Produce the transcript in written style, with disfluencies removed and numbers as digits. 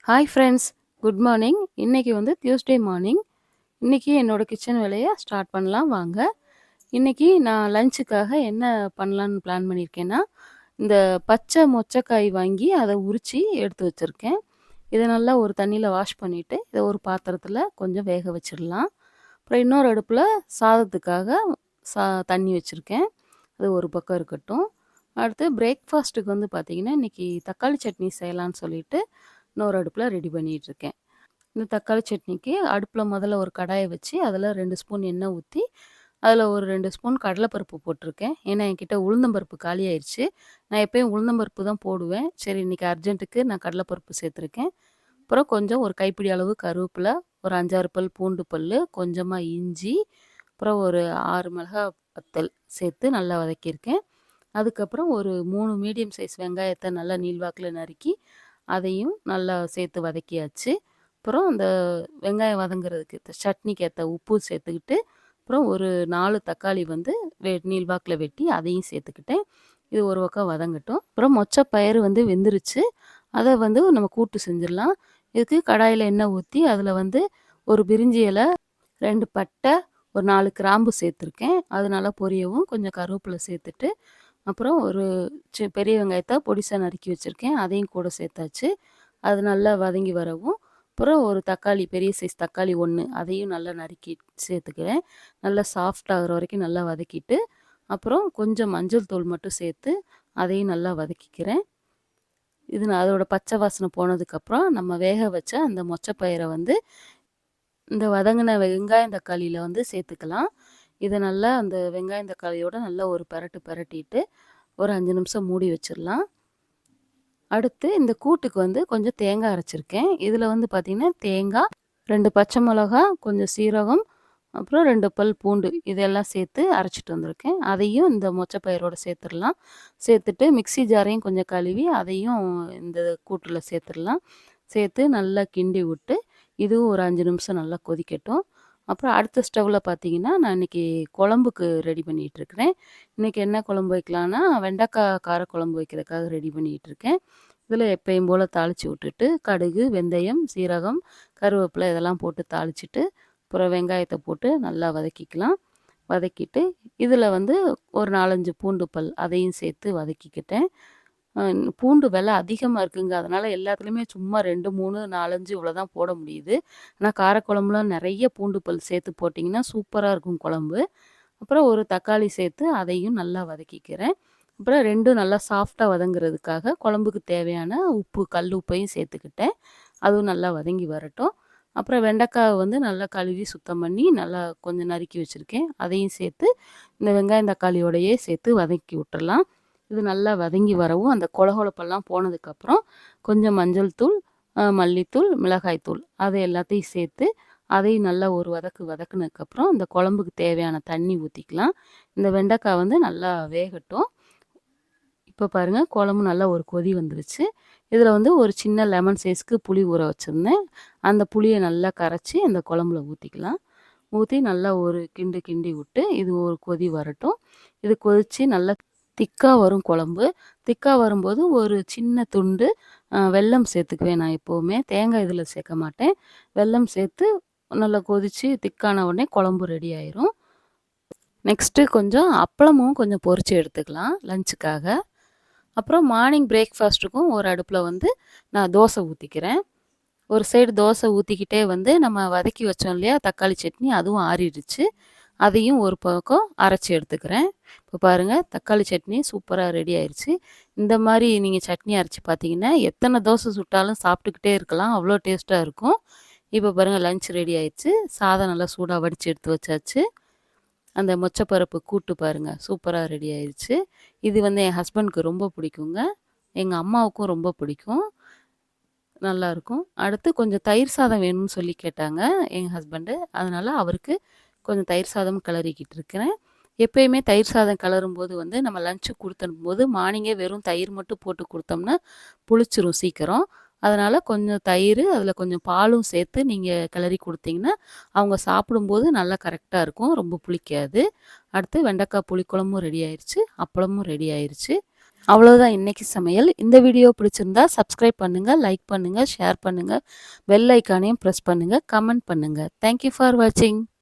Hi friends, good morning. இன்னைக்கு வந்து Tuesday morning. இன்னைக்கு என்னோட கிச்சன் வேலைய ஸ்டார்ட் பண்ணலாம் வாங்க. இன்னைக்கு நான் லஞ்சுக்காக என்ன பண்ணலான்னு பிளான் பண்ணியிருக்கேன்னா, இந்த பச்சை மொச்சக்காய் வாங்கி அத உரிச்சு எடுத்து வச்சிருக்கேன். இத நல்லா ஒரு தண்ணீல வாஷ் பண்ணிட்டு, இத ஒரு பாத்திரத்தில கொஞ்சம் வேக வச்சிடலாம். அப்புறம் இன்னொரு அடுப்புல சாதத்துக்காக சா தண்ணி வச்சிருக்கேன். அது ஒரு பக்கம் இருக்கட்டும். அடுத்து பிரேக்ஃபாஸ்ட்டுக்கு வந்து பார்த்தீங்கன்னா, இன்னைக்கு தக்காளி சட்னி செய்யலான்னு சொல்லிட்டு, இன்னொரு அடுப்புல ரெடி பண்ணிட்டுருக்கேன். இந்த தக்காளி சட்னிக்கு அடுப்புல முதல்ல ஒரு கடாய வச்சு, அதில 2 ஸ்பூன் எண்ணெய் ஊத்தி, அதில ஒரு 2 ஸ்பூன் கடலைப்பருப்பு போட்டிருக்கேன். ஏன்னா, என்கிட்ட உளுந்தம்பருப்பு காலியாயிருச்சு. நான் எப்பயும் உளுந்தம்பருப்பு தான் போடுவேன். சரி இன்னைக்கு அர்ஜென்ட்டுக்கு நான் கடலைப்பருப்பு சேர்த்துருக்கேன். அப்புறம் கொஞ்சம் ஒரு கைப்பிடி அளவு கருவேப்பில, ஒரு 5, 6 பல் பூண்டு பல்லு, கொஞ்சமா இஞ்சி, அப்புறம் ஒரு 6 மிளகா வத்தல் சேர்த்து நல்லா வதக்கியிருக்கேன். அதுக்கப்புறம் ஒரு 3 மீடியம் சைஸ் வெங்காயத்த நல்லா நீள்வாக்குல நறுக்கி, அதையும் நல்லா சேர்த்து வதக்கியாச்சு. அப்புறம் அந்த வெங்காயம் வதங்குறதுக்கு சட்னிக்கு ஏத்த உப்பு சேர்த்துக்கிட்டு, அப்புறம் ஒரு 4 தக்காளி வந்து நீள்வாக்குல வெட்டி அதையும் சேர்த்துக்கிட்டேன். இது ஒரு பக்கம் வதங்கட்டும். அப்புறம் மொச்சப்பயிறு வந்து வெந்துருச்சு. அத வந்து நம்ம கூட்டு செஞ்சிடலாம். இதுக்கு கடாயில எண்ணெய் ஊத்தி, அதில வந்து ஒரு பிரிஞ்சி இலை, 2 பட்டை, ஒரு 4 கிராம்பு சேர்த்துருக்கேன். அது நல்லா பொரியவும் கொஞ்சம் கருவேப்பிலை சேர்த்துட்டு, அப்புறம் ஒரு பெரிய வெங்காயத்த பொடிசா நறுக்கி வச்சிருக்கேன். அதையும் கூட சேர்த்தாச்சு. அது நல்லா வதங்கி வரவும், அப்புறம் ஒரு தக்காளி பெரிய சைஸ் தக்காளி 1 அதையும் நல்லா நறுக்கி சேர்த்துக்கிறேன். நல்லா சாஃப்ட் ஆகுற வரைக்கும் நல்லா வதக்கிட்டு, அப்புறம் கொஞ்சம் மஞ்சள் தூள் மட்டும் சேர்த்து, அதையும் நல்லா வதக்கிக்கிறேன். அதோட பச்சை வாசனை போனதுக்கப்புறம், நம்ம வேக வச்ச அந்த மொச்சப்பயிர வந்து இந்த வதங்கின வெங்காயம் தக்காளியில வந்து சேர்த்துக்கலாம். இத நல்லா அந்த வெங்காயம் தக்காளியோட நல்லா ஒரு பெரட்டு பெரட்டிட்டு, ஒரு 5 நிமிஷம் மூடி வச்சிரலாம். அடுத்து இந்த கூட்டுக்கு வந்து கொஞ்சம் தேங்காய் அரைச்சிருக்கேன். இதில வந்து பார்த்தீங்கன்னா, தேங்காய், 2 பச்சை மிளகா, கொஞ்சம் சீரகம், அப்புறம் 2 பல் பூண்டு இதெல்லாம் சேர்த்து அரைச்சிட்டு வந்திருக்கேன். அதையும் இந்த மொச்சப்பயிரோட சேர்த்துரலாம். சேர்த்துட்டு மிக்ஸி ஜாரையும் கொஞ்சம் கழுவி அதையும் இந்த கூட்டுல சேர்த்துரலாம். சேர்த்து நல்லா கிண்டி விட்டு, இதுவும் ஒரு 5 நிமிஷம் நல்லா கொதிக்கட்டும். அப்புறம் அடுத்த ஸ்டவ்ல பார்த்தீங்கன்னா, நான் இன்னைக்கு குழம்புக்கு ரெடி பண்ணிட்டுருக்கிறேன். இன்னைக்கு என்ன குழம்பு வைக்கலான்னா, வெண்டைக்காய் காரக்குழம்பு வைக்கிறதுக்காக ரெடி பண்ணிட்டுருக்கேன். இதில எப்பயும் போல தாளிச்சு விட்டுட்டு, கடுகு, வெந்தயம், சீரகம், கருவேப்பிலை இதெல்லாம் போட்டு தாளிச்சுட்டு, அப்புறம் வெங்காயத்த போட்டு நல்லா வதக்கிக்கலாம். வதக்கிட்டு, இதில வந்து ஒரு 4, 5 பூண்டு பல் அதையும் சேர்த்து வதக்கிக்கிட்டேன். பூண்டு விலை அதிகமா இருக்குங்க. அதனால எல்லாத்துலயுமே சும்மா 2, 3, 4, 5 இவ்வளோதான் போட முடியுது. ஆனா காரக்குழம்புல நெறைய பூண்டு பல் சேர்த்து போட்டிங்கன்னா, சூப்பரா இருக்கும் குழம்பு. அப்புறம் ஒரு தக்காளி சேர்த்து அதையும் நல்லா வதக்கிக்கிறேன். அப்புறம் 2ம் நல்லா சாஃப்ட்டா வதங்குறதுக்காக குழம்புக்கு தேவையான உப்பு, கல் உப்பையும் சேர்த்துக்கிட்டேன். அதுவும் நல்லா வதங்கி வரட்டும். அப்புறம் வெண்டைக்காவ வந்து நல்லா கழுவி சுத்தம் பண்ணி, நல்லா கொஞ்சம் நறுக்கி வச்சிருக்கேன். அதையும் சேர்த்து இந்த வெங்காயம் தக்காளியோடையே சேர்த்து வதக்கி விட்டுறலாம். இது நல்லா வதங்கி வரவும், அந்த கொழகொழப்பெல்லாம் போனதுக்கப்புறம், கொஞ்சம் மஞ்சள் தூள், மல்லித்தூள், மிளகாய் தூள் அது எல்லாத்தையும் சேர்த்து, அதையும் நல்லா ஒரு வதக்கு வதக்குனதுக்கப்புறம், இந்த குழம்புக்கு தேவையான தண்ணி ஊத்திக்கலாம். இந்த வெண்டைக்காய் வந்து நல்லா வேகட்டும். இப்போ பாருங்க குழம்பு நல்லா ஒரு கொதி வந்துருச்சு. இதில வந்து ஒரு சின்ன லெமன் சைஸ்க்கு புளி ஊற வச்சிருந்தேன். அந்த புளிய நல்லா கரைச்சு அந்த குழம்புல ஊத்திக்கலாம். ஊத்தி நல்லா ஒரு கிண்டு கிண்டி விட்டு, இது ஒரு கொதி வரட்டும். இது கொதிச்சு நல்லா திக்கா வரும் குழம்பு. திக்கா வரும்போது ஒரு சின்ன துண்டு வெல்லம் சேர்த்துக்குவேன் நான் எப்பவுமே. தேங்காய் இதில சேர்க்க மாட்டேன். வெல்லம் சேர்த்து நல்லா கொதிச்சு திக்கான உடனே குழம்பு ரெடி ஆயிரும். நெக்ஸ்ட்டு கொஞ்சம் அப்பளமும் கொஞ்சம் பொரிச்சு எடுத்துக்கலாம் லஞ்சுக்காக. அப்புறம் மார்னிங் பிரேக்ஃபாஸ்ட்டுக்கும் ஒரு அடுப்புல வந்து நான் தோசை ஊத்திக்கிறேன். ஒரு சைடு தோசை ஊத்திக்கிட்டே வந்து நம்ம வதக்கி வச்சோம் இல்லையா தக்காளி சட்னி, அதுவும் ஆறிடுச்சு. அதையும் ஒரு பக்கம் அரைச்சு எடுத்துக்கிறேன். இப்போ பாருங்க தக்காளி சட்னி சூப்பரா ரெடி ஆயிருச்சு. இந்த மாரி நீங்க சட்னி அரைச்சு பார்த்தீங்கன்னா, எத்தனை தோசை சுட்டாலும் சாப்பிட்டுக்கிட்டே இருக்கலாம். அவ்வளோ டேஸ்ட்டா இருக்கும். இப்போ பாருங்க லஞ்ச் ரெடி ஆயிருச்சு. சாதம் நல்லா சூடா வடிச்சு எடுத்து வச்சாச்சு. அந்த மொச்சப்பருப்பு கூட்டு பாருங்க, சூப்பரா ரெடி ஆயிருச்சு. இது வந்து என் ஹஸ்பண்ட்க்கு ரொம்ப பிடிக்குங்க. எங்க அம்மாவுக்கும் ரொம்ப பிடிக்கும். நல்லாயிருக்கும். அடுத்து கொஞ்சம் தயிர் சாதம் வேணும்னு சொல்லி கேட்டாங்க எங்க ஹஸ்பண்டு. அதனால அவருக்கு கொஞ்சம் தயிர் சாதம் கிளறிக்கிட்டு இருக்கிறேன். எப்பயுமே தயிர் சாதம் கிளறும்போது வந்து நம்ம லஞ்சுக்கு குடுத்தனுப்பும்போது மார்னிங்கே வெறும் தயிர் மட்டும் போட்டு குடுத்தோம்னா, புளிச்சிரும் சீக்கிரம். அதனால கொஞ்சம் தயிரு, அதில கொஞ்சம் பாலும் சேர்த்து நீங்க கிளறி குடுத்தீங்கன்னா, அவங்க சாப்பிடும்போது நல்லா கரெக்ட்டா இருக்கும். ரொம்ப புளிக்காது. அடுத்து வெண்டைக்காய் புளிக்குழம்பும் ரெடி ஆயிருச்சு. அப்பளமும் ரெடி ஆயிருச்சு. அவ்வளோதான் இன்னைக்கு சமையல். இந்த வீடியோ பிடிச்சிருந்தா சப்ஸ்கிரைப் பண்ணுங்க, லைக் பண்ணுங்க, ஷேர் பண்ணுங்க. பெல் ஐகானையும் பிரஸ் பண்ணுங்க, கமெண்ட் பண்ணுங்க. தேங்க் யூ ஃபார் வாட்சிங்.